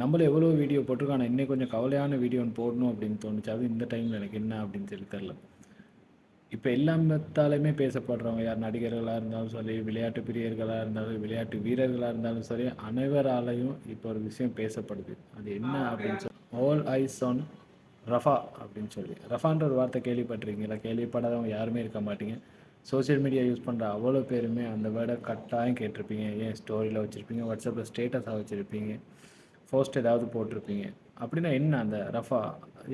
நம்மளும் எவ்வளோ வீடியோ போட்டிருக்கோம். ஆனால் இன்னும் கொஞ்சம் கவலையான வீடியோ ஒன்று போடணும் அப்படின்னு தோணுச்சு. அதுவும் இந்த டைமில் எனக்கு என்ன அப்படின்னு சொல்லி தெரில. இப்போ எல்லாத்தாலுமே பேசப்படுறவங்க யார் நடிகர்களாக இருந்தாலும் சரி, விளையாட்டு பிரியர்களாக இருந்தாலும், விளையாட்டு வீரர்களாக இருந்தாலும் சரி, அனைவராலையும் இப்போ ஒரு விஷயம் பேசப்படுது. அது என்ன அப்படின்னு சொல்லி ஆல் ஐஸ் ஆன் ரஃபா அப்படின்னு சொல்லி. ரஃபான்ற ஒரு வார்த்தை கேள்விப்பட்டிருக்கீங்களா? கேள்விப்படாதவங்க யாருமே இருக்க மாட்டீங்க. சோஷியல் மீடியா யூஸ் பண்ணுற அவ்வளோ பேருமே அந்த வேர்டை கட்டாயம் கேட்டிருப்பீங்க. ஏன் ஸ்டோரியில் வச்சுருப்பீங்க, வாட்ஸ்அப்பில் ஸ்டேட்டஸாக வச்சுருப்பீங்க, போஸ்ட் ஏதாவது போட்டிருப்பீங்க. அப்படின்னா என்ன அந்த ரஃபா?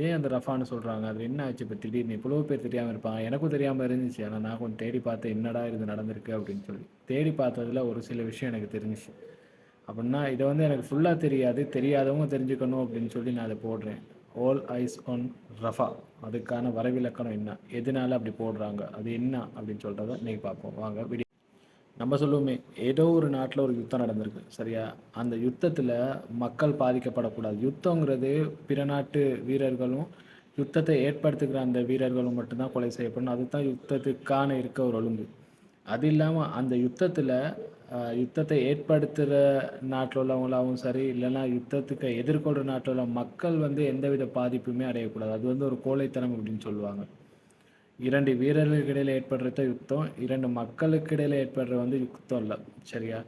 ஏன் அந்த ரஃபான்னு சொல்கிறாங்க? அது என்ன ஆச்சு இப்போ திடீர்னு இவ்வளோ பேர் தெரியாமல் இருப்பாங்க? எனக்கும் தெரியாமல் இருந்துச்சு. ஆனால் நான் கொஞ்சம் தேடி பார்த்தேன், என்னடா இது நடந்திருக்கு அப்படின்னு சொல்லி. தேடி பார்த்ததுல ஒரு சில விஷயம் எனக்கு தெரிஞ்சிச்சு. அப்படின்னா இதை வந்து எனக்கு ஃபுல்லாக தெரியாது, தெரியாதவங்க தெரிஞ்சுக்கணும் அப்படின்னு சொல்லி நான் அதை போடுறேன். All eyes on Rafah. அதுக்கான வரைவிலக்கணம் என்ன, எதனால அப்படி போடுறாங்க, அது என்ன அப்படின்னு சொல்கிறத இன்றைக்கி பார்ப்போம். வாங்க வீடியோ. நம்ம சொல்லுவோமே, ஏதோ ஒரு நாட்டில் ஒரு யுத்தம் நடந்திருக்கு, சரியா? அந்த யுத்தத்தில் மக்கள் பாதிக்கப்படக்கூடாது. யுத்தங்கிறது பிற நாட்டு வீரர்களும் யுத்தத்தை ஏற்படுத்துகிற அந்த வீரர்களும் மட்டும்தான் கொலை செய்யப்படணும். அதுதான் யுத்தத்துக்கான இருக்க ஒரு ஒழுங்கு. அது இல்லாமல் அந்த யுத்தத்தில் யுத்தத்தை ஏற்படுத்துகிற நாட்டில் உள்ளவங்களாகவும் சரி, இல்லைன்னா யுத்தத்துக்கு எதிர்கொள்கிற நாட்டில் உள்ள மக்கள் வந்து எந்தவித பாதிப்புமே அடையக்கூடாது. அது வந்து ஒரு கோழைத்தனம் அப்படின்னு சொல்லுவாங்க. 2 வீரர்களுக்கு இடையில் ஏற்படுறது யுத்தம், 2 மக்களுக்கு இடையில் ஏற்படுறது வந்து யுத்தம் இல்லை, சரியா?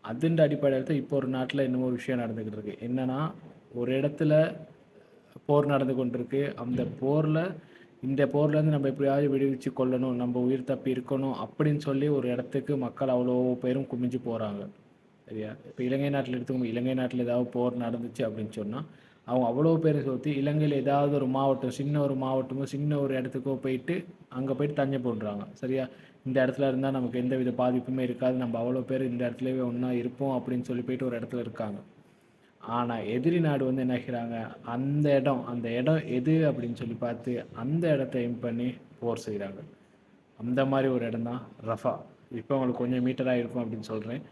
அதுன்ற அடிப்படையில் தான் இப்போ ஒரு நாட்டில் இன்னும் ஒரு விஷயம் நடந்துக்கிட்டு இருக்கு. என்னன்னா, ஒரு இடத்துல போர் நடந்து கொண்டிருக்கு. அந்த போரில் இந்த போர்லேருந்து நம்ம எப்படியாவது விடுவிச்சு கொள்ளணும், நம்ம உயிர் தப்பி இருக்கணும் அப்படின்னு சொல்லி ஒரு இடத்துக்கு மக்கள் அவ்வளோ பேரும் குமிஞ்சு போகிறாங்க, சரியா? இப்போ இலங்கை நாட்டில் எடுத்துக்கோங்க. இலங்கை நாட்டில் ஏதாவது போர் நடந்துச்சு அப்படின்னு சொன்னால் அவங்க அவ்வளோ பேரை சுற்றி இலங்கையில் ஏதாவது ஒரு மாவட்டம், சின்ன ஒரு மாவட்டமோ சின்ன ஒரு இடத்துக்கோ போயிட்டு அங்கே போயிட்டு தஞ்சம் போடுறாங்க, சரியா? இந்த இடத்துல இருந்தால் நமக்கு எந்த வித பாதிப்புமே இருக்காது, நம்ம அவ்வளோ பேர் இந்த இடத்துலவே ஒன்றா இருப்போம் அப்படின்னு சொல்லி போயிட்டு ஒரு இடத்துல இருக்காங்க. ஆனால் எதிரி நாடு வந்து என்ன செய்கிறாங்க, அந்த இடம் எது அப்படின்னு சொல்லி பார்த்து அந்த இடத்த எய்ம் பண்ணி போர் செய்கிறாங்க. அந்த மாதிரி ஒரு இடம் தான் ரஃபா. இப்போ உங்களுக்கு கொஞ்சம் மீட்டராக இருக்கும் அப்படின்னு சொல்கிறேன்.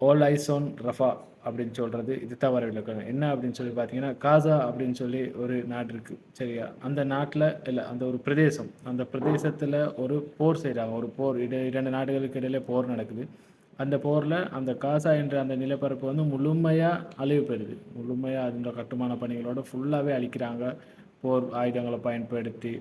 ஆல் ஐஸ் ஆன் ரஃபா அப்படின்னு சொல்கிறது இது தவறு விளக்கணும். என்ன அப்படின்னு சொல்லி பார்த்தீங்கன்னா, காசா அப்படின்னு சொல்லி ஒரு நாடு இருக்குது, சரியா? அந்த நாட்டில் இல்லை, அந்த ஒரு பிரதேசம், அந்த பிரதேசத்தில் ஒரு போர் செய்கிறாங்க. ஒரு போர், 2 நாடுகளுக்கு இடையில போர் நடக்குது. அந்த போரில் அந்த காசா என்ற அந்த நிலப்பரப்பு வந்து முழுமையாக அழிவு பெறுது. முழுமையாக அதோட கட்டுமான பணிகளோட ஃபுல்லாகவே அழிக்கிறாங்க, போர் ஆயுதங்களை பயன்படுத்தி.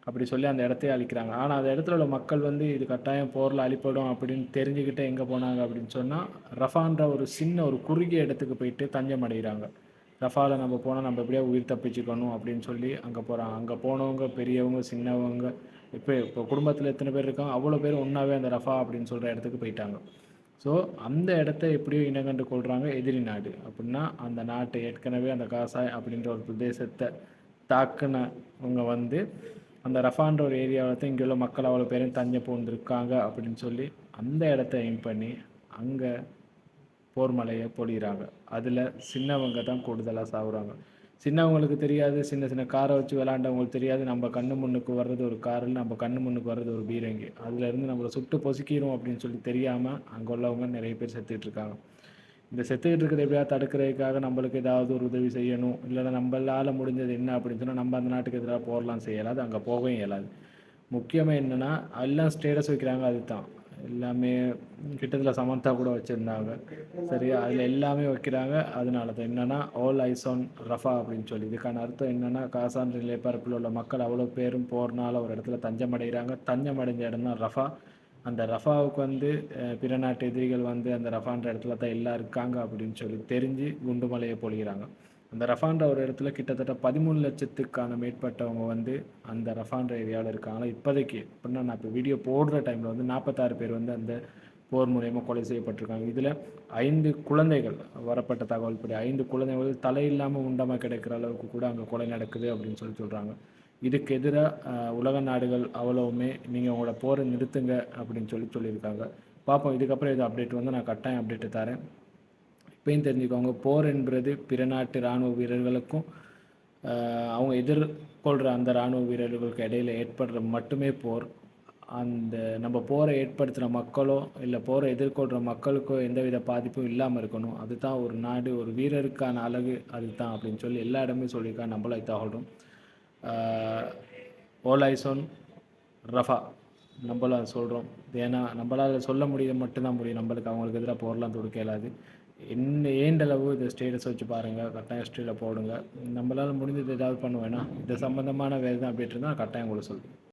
அப்படி சொல்லி அந்த இடத்தையே அழிக்கிறாங்க. ஆனால் அந்த இடத்துல உள்ள மக்கள் வந்து இது கட்டாயம் போரில் அழிப்படும் அப்படின்னு தெரிஞ்சுக்கிட்டு எங்கே போனாங்க அப்படின்னு சொன்னால், ரஃபான்ற ஒரு சின்ன ஒரு குறுகிய இடத்துக்கு போயிட்டு தஞ்சம் அடைகிறாங்க. ரஃபாவில் நம்ம போனால் நம்ம எப்படியா உயிர் தப்பிச்சுக்கணும் அப்படின்னு சொல்லி அங்கே போகிறாங்க. அங்கே போனவங்க பெரியவங்க சின்னவங்க, இப்போ குடும்பத்தில் எத்தனை பேர் இருக்காங்க அவ்வளோ பேர் ஒன்றாவே அந்த ரஃபா அப்படின்னு சொல்கிற இடத்துக்கு போயிட்டாங்க. ஸோ அந்த இடத்த எப்படியோ இனங்கண்டு கொள்கிறாங்க எதிரி நாடு. அப்படின்னா அந்த நாட்டை ஏற்கனவே அந்த காசாய் அப்படின்ற ஒரு பிரதேசத்தை தாக்குனவங்க வந்து அந்த ரஃபான்ற ஒரு ஏரியாவில் தான் இங்கே உள்ள மக்கள் அவ்வளோ பேரும் தஞ்சம் பூண்டிருக்காங்க அப்படின்னு சொல்லி அந்த இடத்த எய்ம் பண்ணி அங்கே போர் மலையை பொழிகிறாங்க. அதில் சின்னவங்க தான் கூடுதலாக சாகுறாங்க. சின்னவங்களுக்கு தெரியாது, சின்ன சின்ன காரை வச்சு விளாண்டவங்களுக்கு தெரியாது, நம்ம கண்ணு முன்னுக்கு வர்றது ஒரு காரில், நம்ம கண்ணு முன்னுக்கு வர்றது ஒரு பீரங்கி. அதுலேருந்து நம்மளை சுட்டு பொசுக்கிடும் அப்படின்னு சொல்லி தெரியாமல் அங்கே உள்ளவங்க நிறைய பேர் செத்துக்கிட்டு இருக்காங்க. இந்த செத்துக்கிட்டு இருக்கிறத எப்படியாவது தடுக்கிறதுக்காக நம்மளுக்கு ஏதாவது ஒரு உதவி செய்யணும், இல்லைன்னா நம்மளால் முடிஞ்சது என்ன அப்படின்னு சொன்னால் நம்ம அந்த நாட்டுக்கு எதிராக போகலாம் செய்யலாது, அங்கே போகவும் இயலாது. முக்கியமாக என்னென்னா எல்லாம் ஸ்டேட்டஸ் வைக்கிறாங்க, அதுதான் எல்லாமே. கிட்டத்தில் சமந்தா கூட வச்சுருந்தாங்க, சரியா? அதில் எல்லாமே வைக்கிறாங்க. அதனால தான் என்னென்னா ஆல் ஐஸ் ஆன் ரஃபா அப்படின்னு சொல்லி. இதுக்கான அர்த்தம் என்னென்னா, காசான் நிலைப்பரப்பில் உள்ள மக்கள் அவ்வளோ பேரும் போகிறனால ஒரு இடத்துல தஞ்சம் அடைகிறாங்க. தஞ்சம் அடைஞ்ச இடம் தான் ரஃபா. அந்த ரஃபாவுக்கு வந்து பிற நாட்டு எதிரிகள் வந்து அந்த ரஃபான்ற இடத்துல தான் எல்லாம் இருக்காங்க அப்படின்னு சொல்லி தெரிஞ்சு குண்டுமலையை பொழிகிறாங்க. அந்த ரஃபான்ற ஒரு இடத்துல கிட்டத்தட்ட 13 லட்சத்துக்கான மேற்பட்டவங்க வந்து அந்த ரஃபான்ற ஏரியாவில் இருக்காங்க இப்போதைக்கு. அப்படின்னா நான் இப்போ வீடியோ போடுற டைமில் வந்து 46 பேர் வந்து அந்த போர் மூலயமா கொலை செய்யப்பட்டிருக்காங்க. இதில் 5 குழந்தைகள், வரப்பட்ட தகவல் படி 5 குழந்தைகள் தலையில்லாமல் உண்டமாக கிடைக்கிற அளவுக்கு கூட அங்கே கொலை நடக்குது அப்படின்னு சொல்லி சொல்கிறாங்க. இதுக்கு எதிராக உலக நாடுகள் அவ்வளவுமே நீங்கள் உங்களோட போரை நிறுத்துங்க அப்படின்னு சொல்லியிருக்காங்க. பார்ப்போம், இதுக்கப்புறம் இது அப்டேட் வந்து நான் கட்டாயம் அப்டேட்டு தரேன். இப்பயும் தெரிஞ்சுக்கோங்க, போர் என்பது பிற நாட்டு இராணுவ வீரர்களுக்கும் அவங்க எதிர்கொள்கிற அந்த இராணுவ வீரர்களுக்கு இடையில் ஏற்படுற மட்டுமே போர். அந்த நம்ம போரை ஏற்படுத்துகிற மக்களோ இல்லை போரை எதிர்கொள்கிற மக்களுக்கோ எந்தவித பாதிப்பும் இல்லாமல் இருக்கணும். அதுதான் ஒரு நாடு, ஒரு வீரருக்கான அழகு அதுதான் அப்படின்னு சொல்லி எல்லா இடமே சொல்லியிருக்காங்க. நம்மளும் இதான் சொல்கிறோம். ஆல் ஐஸ் ஆன் ரஃபா நம்மளும் அதை சொல்கிறோம். ஏன்னா நம்மளால் சொல்ல முடியும், மட்டும்தான் முடியும். நம்மளுக்கு அவங்களுக்கு எதிராக போரெலாம் தொடுக்க இயலாது. ஏண்டளவு இந்த ஸ்டேட்டஸ் வச்சு பாருங்கள், கட்டாயம் ஹிஸ்ட்ரியில் போடுங்க. நம்மளால் முடிஞ்சது ஏதாவது பண்ணுவேன்னா, இது சம்மந்தமான வேறு எதுவும் அப்டேட் இருந்தால் நான் கட்டாயம் உங்களுக்கு சொல்றேன்.